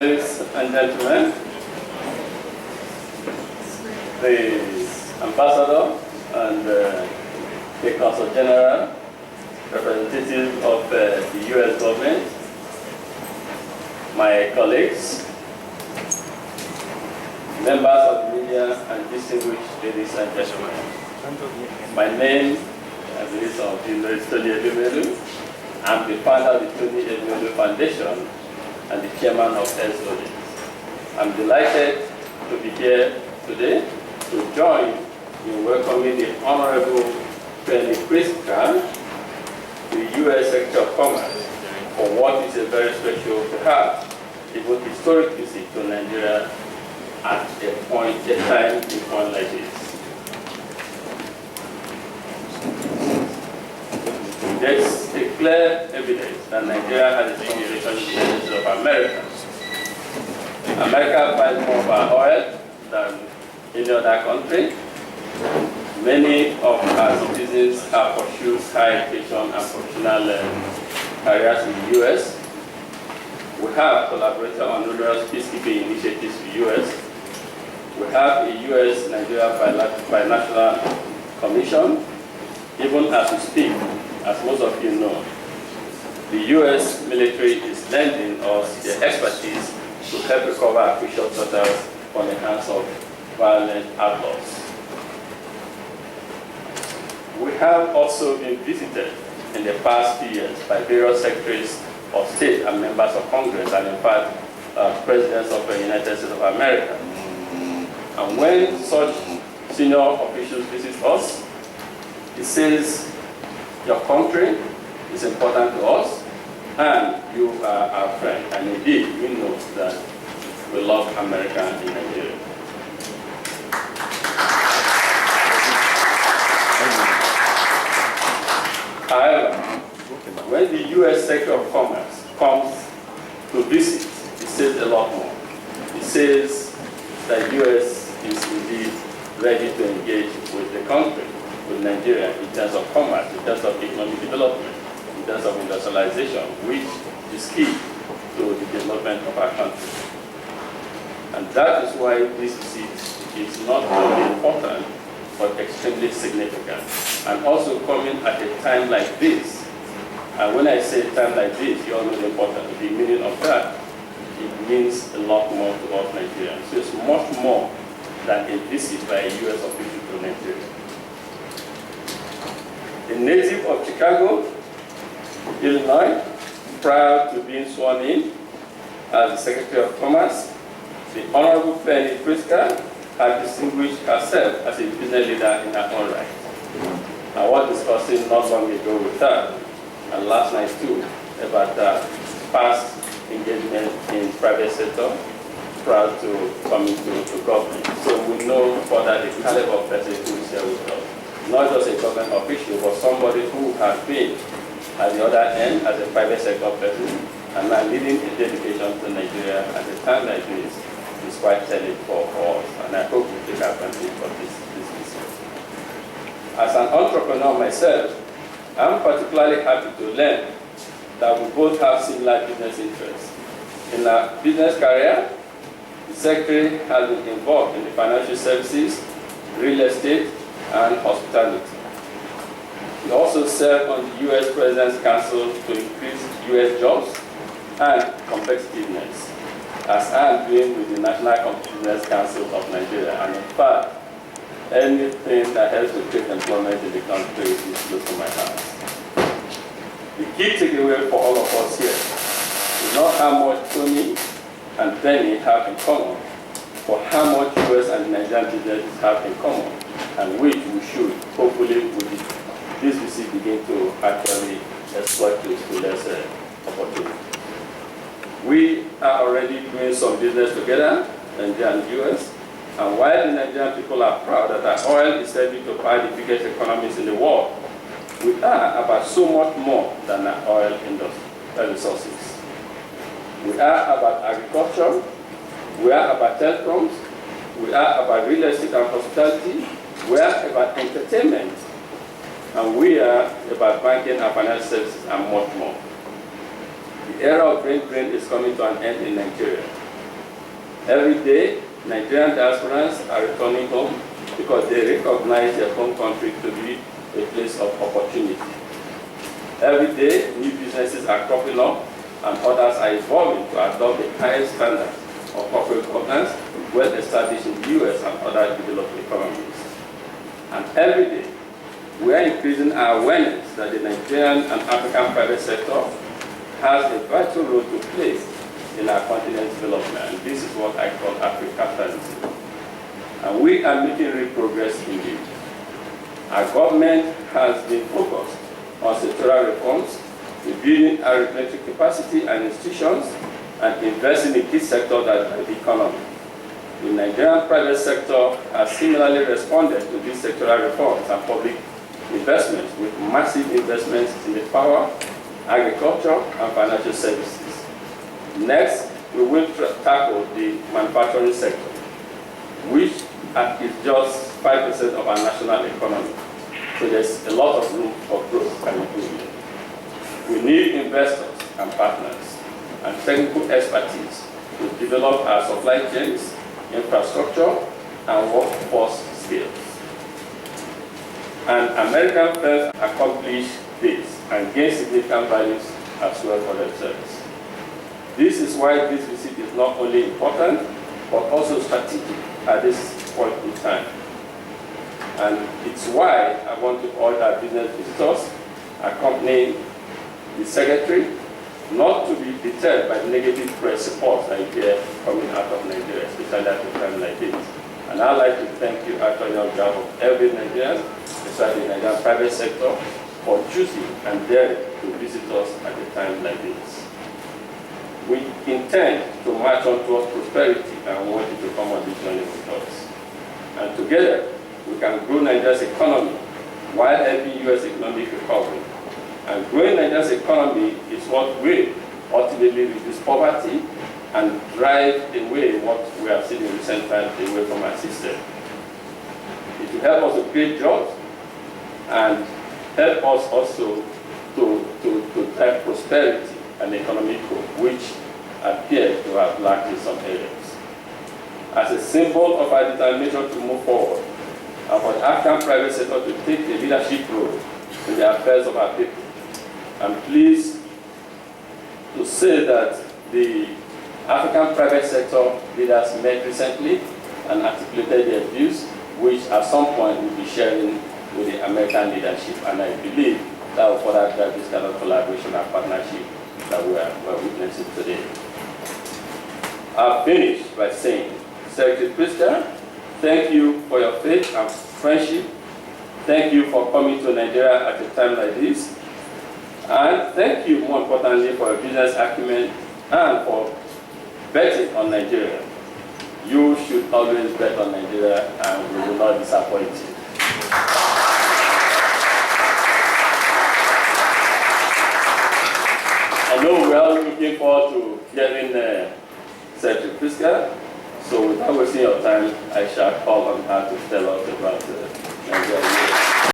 Ladies and gentlemen, the Ambassador and the Consul General, representative of the U.S. government, my colleagues, members of the media, and distinguished ladies and gentlemen. My name, I believe some of you know, is Elumelu. I'm the founder of the Elumelu Foundation and the chairman of SOD. I'm delighted to be here today to join in welcoming the Honorable Penny Pritzker, the U.S. Secretary of Commerce, for what is a very special, perhaps even historic visit to Nigeria at a time like this. There's a clear evidence that Nigeria has a strong relationship with America. America buys more of our oil than any other country. Many of our citizens have pursued higher education and professional careers in the U.S. We have collaborated on numerous peacekeeping initiatives with the U.S. We have a U.S.-Nigeria Binational Commission. Even as we speak, as most of you know, the U.S. military is lending us their expertise to help recover our precious daughters from the hands of violent outlaws. We have also been visited in the past few years by various secretaries of state and members of Congress, and in fact, presidents of the United States of America. And when such senior officials visit us, it says, your country is important to us, and you are our friend. And indeed, we know that we love America in Nigeria. However, when the U.S. Secretary of Commerce comes to visit, it says a lot more. It says that the U.S. is indeed ready to engage with the country, with Nigeria, in terms of commerce, in terms of economic development, in terms of industrialization, which is key to the development of our country. And that is why this visit is not only important, but extremely significant. And also coming at a time like this. And when I say time like this, you all know the importance, the meaning of that. It means a lot more to us Nigerians. So it's much more than a visit by a U.S. official to Nigeria. A native of Chicago, Illinois, prior to being sworn in as the Secretary of Commerce, the Honorable Penny Pritzker had distinguished herself as a business leader in her own right. I was discussing not long ago with her, and last night too, about past engagement in private sector prior to coming to government. So we know further the caliber of person who is here with us. Not just a government official, but somebody who has been at the other end as a private sector person and now leading a dedication to Nigeria at a time like this is quite telling for us. And I hope we take advantage of this visit. As an entrepreneur myself, I'm particularly happy to learn that we both have similar business interests. In our business career, the Secretary has been involved in the financial services, real estate, and hospitality. He also served on the U.S. President's Council to increase U.S. jobs and competitiveness, as I am doing with the National Competitiveness Council of Nigeria. And in fact, anything that helps to create employment in the country is close to my heart. The key takeaway for all of us here is not how much Tony and Penny have in common, but how much U.S. and Nigerian businesses have in common, and which we should, hopefully, with this visit, begin to actually exploit this to lesser opportunity. We are already doing some business together, Nigeria and U.S., and while the Nigerian people are proud that our oil is serving to power the biggest economies in the world, we are about so much more than our oil industry resources. We are about agriculture, we are about telecoms, we are about real estate and hospitality, we are about entertainment, and we are about banking and financial services and much more. The era of brain drain is coming to an end in Nigeria. Every day, Nigerian diasporans are returning home because they recognize their home country to be a place of opportunity. Every day, new businesses are cropping up and others are evolving to adopt the highest standards of corporate governance well established in the U.S. and other developed economies. And every day, we are increasing our awareness that the Nigerian and African private sector has a vital role to play in our continent's development. And this is what I call Africa-centrism. And we are making real progress indeed. Our government has been focused on sectoral reforms, rebuilding our regulatory capacity and institutions, and investing in key sectors that drive the economy. The Nigerian private sector has similarly responded to these sectoral reforms and public investments with massive investments in the power, agriculture, and financial services. Next, we will tackle the manufacturing sector, which is just 5% of our national economy. So there's a lot of room for growth and improvement. We need investors and partners and technical expertise to develop our supply chains, infrastructure, and workforce skills. And American firms accomplish this and gain significant values as well for themselves. This is why this visit is not only important, but also strategic at this point in time. And it's why I want to urge our business visitors accompanying the Secretary not to be deterred by the negative press reports I hear coming out of Nigeria, especially at a time like this. And I'd like to thank you actually on behalf of every Nigerian, especially the Nigerian private sector, for choosing and daring to visit us at a time like this. We intend to march on towards prosperity and want you to come on this journey with us. And together, we can grow Nigeria's economy while helping U.S. economic recovery. And growing Nigeria's economy is what will ultimately reduce poverty and drive away what we have seen in recent times away from our system. It will help us to create jobs and help us also to drive prosperity and economic growth, which appear to have lacked in some areas. As a symbol of our determination to move forward, and for the African private sector to take a leadership role in the affairs of our people, I'm pleased to say that the African private sector leaders met recently and articulated their views, which at some point we'll be sharing with the American leadership. And I believe that will further drive this kind of collaboration and partnership that we're witnessing today. I'll finish by saying, Secretary Pritzker, thank you for your faith and friendship. Thank you for coming to Nigeria at a time like this. And thank you, more importantly, for your business acumen and for betting on Nigeria. You should always bet on Nigeria, and we will not disappoint you. I know we're all looking forward to hearing Secretary Pritzker. So without wasting your time, I shall call on her to tell us about Nigeria.